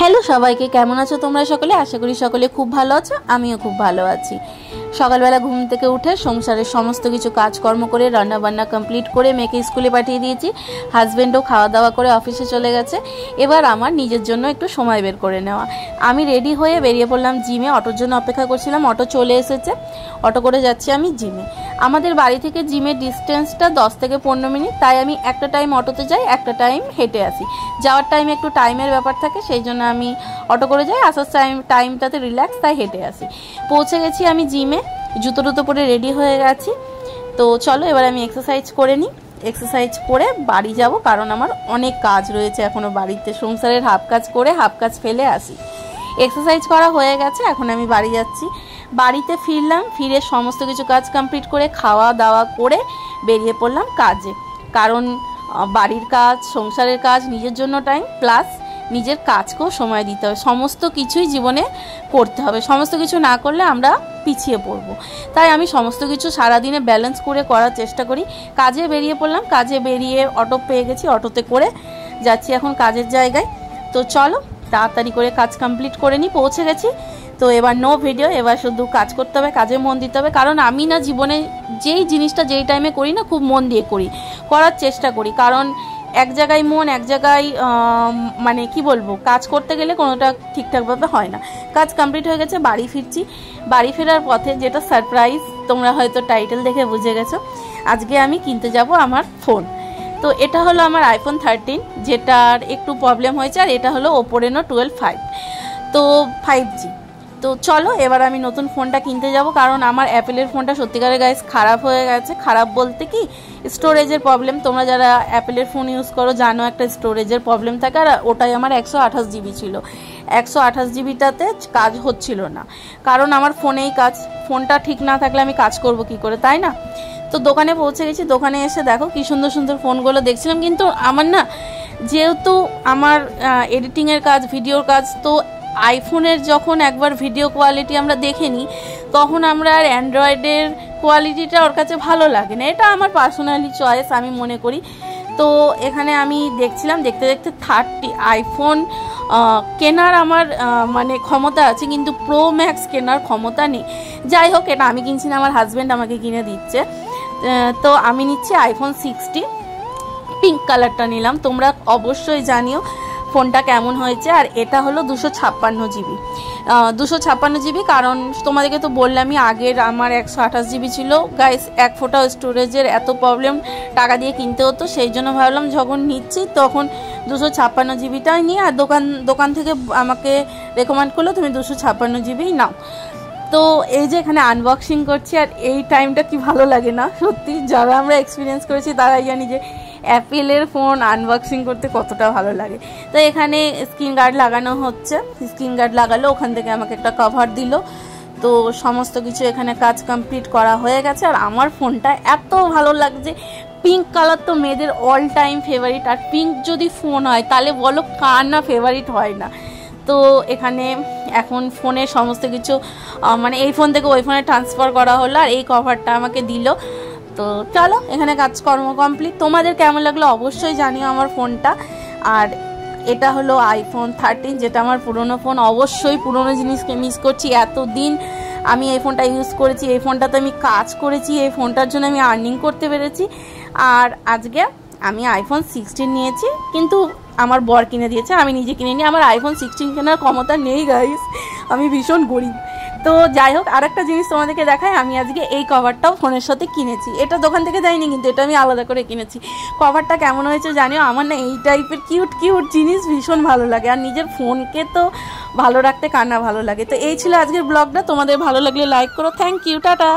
Hello সবাইকে, কেমন আছো তোমরা সকলে? আশা করি সকলে খুব ভালো আছো, আমিও খুব ভালো আছি। সকালবেলা ঘুম থেকে উঠে সংসারের সমস্ত কিছু কাজকর্ম করে রান্নাবান্না কমপ্লিট করে মেয়েকে স্কুলে পাঠিয়ে দিয়েছি। হাজব্যান্ডও খাওয়া দাওয়া করে অফিসে চলে গেছে। এবার আমার নিজের জন্য একটু সময় বের করে নেওয়া। আমি রেডি হয়ে বেরিয়ে পড়লাম জিমে। অটোর জন্য অপেক্ষা করছিলাম, অটো চলে এসেছে। অটো করে যাচ্ছি আমি জিমে। আমাদের বাড়ি থেকে জিমের ডিস্টেন্সটা 10 থেকে 15 মিনিট, তাই আমি একটা টাইম অটোতে যাই, একটা টাইম হেঁটে আসি। যাওয়ার টাইমে একটু টাইমের ব্যাপার থাকে, সেই জন্য আমি অটো করে যাই। আসার টাইমটাতে রিল্যাক্স, তাই হেঁটে আসি। পৌঁছে গেছি আমি জিমে, জুতো টুতো পরে রেডি হয়ে গেছি। তো চলো এবার আমি এক্সারসাইজ করে নিই। এক্সারসাইজ করে বাড়ি যাব, কারণ আমার অনেক কাজ রয়েছে এখনও বাড়িতে। সংসারের হাফ কাজ করে হাফ কাজ ফেলে আসি। এক্সারসাইজ করা হয়ে গেছে, এখন আমি বাড়ি যাচ্ছি। বাড়িতে ফিরলাম, ফিরে সমস্ত কিছু কাজ কমপ্লিট করে খাওয়া দাওয়া করে বেরিয়ে পড়লাম কাজে। কারণ বাড়ির কাজ, সংসারের কাজ, নিজের জন্য টাইম, প্লাস নিজের কাজকেও সময় দিতে হবে। সমস্ত কিছুই জীবনে করতে হবে, সমস্ত কিছু না করলে আমরা পিছিয়ে পড়ব। তাই আমি সমস্ত কিছু সারাদিনে ব্যালেন্স করে করার চেষ্টা করি। কাজে বেরিয়ে পড়লাম, কাজে বেরিয়ে অটো পেয়ে গেছি, অটোতে করে যাচ্ছি এখন কাজের জায়গায়। তো চলো তাড়াতাড়ি করে কাজ কমপ্লিট করে নিই। পৌঁছে গেছি। তো এবার নো ভিডিও, এবার শুধু কাজ করতে হবে, কাজে মন দিতে হবে। কারণ আমি না জীবনে যেই জিনিসটা যেই টাইমে করি না, খুব মন দিয়ে করার চেষ্টা করি। কারণ এক জায়গায় মন, এক জায়গায় মানে কি বলবো, কাজ করতে গেলে কোনোটা ঠিকঠাকভাবে হয় না। কাজ কমপ্লিট হয়ে গেছে, বাড়ি ফিরছি। বাড়ি ফেরার পথে যেটা সারপ্রাইজ, তোমরা হয়তো টাইটেল দেখে বুঝে গেছো, আজকে আমি কিনতে যাব আমার ফোন। তো এটা হলো আমার আইফোন 13, যেটার একটু প্রবলেম হয়েছে। আর এটা হলো ওপো রেনো 12 তো 5G। তো চলো এবার আমি নতুন ফোনটা কিনতে যাব। কারণ আমার অ্যাপেলের ফোনটা সত্যিকারের গাইস খারাপ হয়ে গেছে। খারাপ বলতে কি, স্টোরেজের প্রবলেম। তোমরা যারা অ্যাপেলের ফোন ইউজ করো জানো একটা স্টোরেজের প্রবলেম থাকে। আর ওটাই আমার 128 জিবি ছিল। 128 জিবিটাতে কাজ হচ্ছিল না, কারণ আমার ফোনেই কাজ। ফোনটা ঠিক না থাকলে আমি কাজ করব কি করে, তাই না? তো দোকানে পৌঁছে গেছি। দোকানে এসে দেখো কি সুন্দর সুন্দর ফোনগুলো দেখছিলাম। কিন্তু আমার না, যেহেতু আমার এডিটিংয়ের কাজ, ভিডিওর কাজ, তো আইফোনের যখন একবার ভিডিও কোয়ালিটি আমরা দেখে নিই, তখন আমরা আর অ্যান্ড্রয়েডের কোয়ালিটিটা ওর কাছে ভালো লাগে না। এটা আমার পার্সোনালি চয়েস, আমি মনে করি। তো এখানে আমি দেখছিলাম, দেখতে দেখতে আইফোন কেনার আমার মানে ক্ষমতা আছে, কিন্তু প্রো ম্যাক্স কেনার ক্ষমতা নেই। যাই হোক, এটা আমি কিনছি না, আমার হাজব্যান্ড আমাকে কিনে দিচ্ছে। তো আমি নিচ্ছি আইফোন 60, পিঙ্ক কালারটা নিলাম। তোমরা অবশ্যই জানিও ফোনটা কেমন হয়েছে। আর এটা হলো 256 জিবি। 256 জিবি, কারণ তোমাদেরকে তো বললামই, আগের আমার 128 জিবি ছিল। গাইস, এক ফোঁটা স্টোরেজের এত প্রবলেম, টাকা দিয়ে কিনতে হতো। সেই জন্য ভাবলাম যখন নিচ্ছি তখন 256 জিবিটাই নিই। আর দোকান থেকে আমাকে রেকমেন্ড করলো তুমি 256 জিবি নাও। তো এই যে এখানে আনবক্সিং করছি, আর এই টাইমটা কি ভালো লাগে না? সত্যি যারা আমরা এক্সপিরিয়েন্স করেছি তারাই জানি যে অ্যাপেলের ফোন আনবক্সিং করতে কতটা ভালো লাগে। তো এখানে স্ক্রিন গার্ড লাগানো হচ্ছে। স্ক্রিন গার্ড লাগালো, ওখান থেকে আমাকে একটা কভার দিল। তো সমস্ত কিছু এখানে কাজ কমপ্লিট করা হয়ে গেছে। আর আমার ফোনটা এত ভালো লাগছে। পিঙ্ক কালার তো মেয়েদের অল টাইম ফেভারিট। আর পিঙ্ক যদি ফোন হয় তাহলে বলো কার না ফেভারিট হয় না? তো এখানে এখন ফোনের সমস্ত কিছু মানে এই ফোন থেকে ওই ফোনে ট্রান্সফার করা হলো, আর এই কভারটা আমাকে দিল। তো চলো এখানে কাজকর্ম কমপ্লিট। তোমাদের কেমন লাগলো অবশ্যই জানিও আমার ফোনটা। আর এটা হলো আইফোন 13, যেটা আমার পুরনো ফোন। অবশ্যই পুরনো জিনিসকে মিস করছি। এতদিন আমি এই ফোনটা ইউজ করেছি, এই ফোনটাতে আমি কাজ করেছি, এই ফোনটার জন্য আমি আর্নিং করতে পেরেছি। আর আজকে আমি আইফোন 16 নিয়েছি, কিন্তু আমার বর কিনে দিয়েছে, আমি নিজে কিনে নিই। আমার আইফোন 16 কেনার ক্ষমতা নেই গাইস, আমি ভীষণ গরিব। তো যাই হোক, আর একটা জিনিস তোমাদেরকে দেখাই। আমি আজকে এই কভারটাও ফোনের সাথে কিনেছি। এটা দোকান থেকে দেয়নি, কিন্তু এটা আমি আলাদা করে কিনেছি। কভারটা কেমন হয়েছে জানিও। আমার না এই টাইপের কিউট কিউট জিনিস ভীষণ ভালো লাগে। আর নিজের ফোনকে তো ভালো রাখতে কার না ভালো লাগে। তো এই ছিল আজকের ব্লগটা। তোমাদের ভালো লাগলে লাইক করো। Thank you, tata.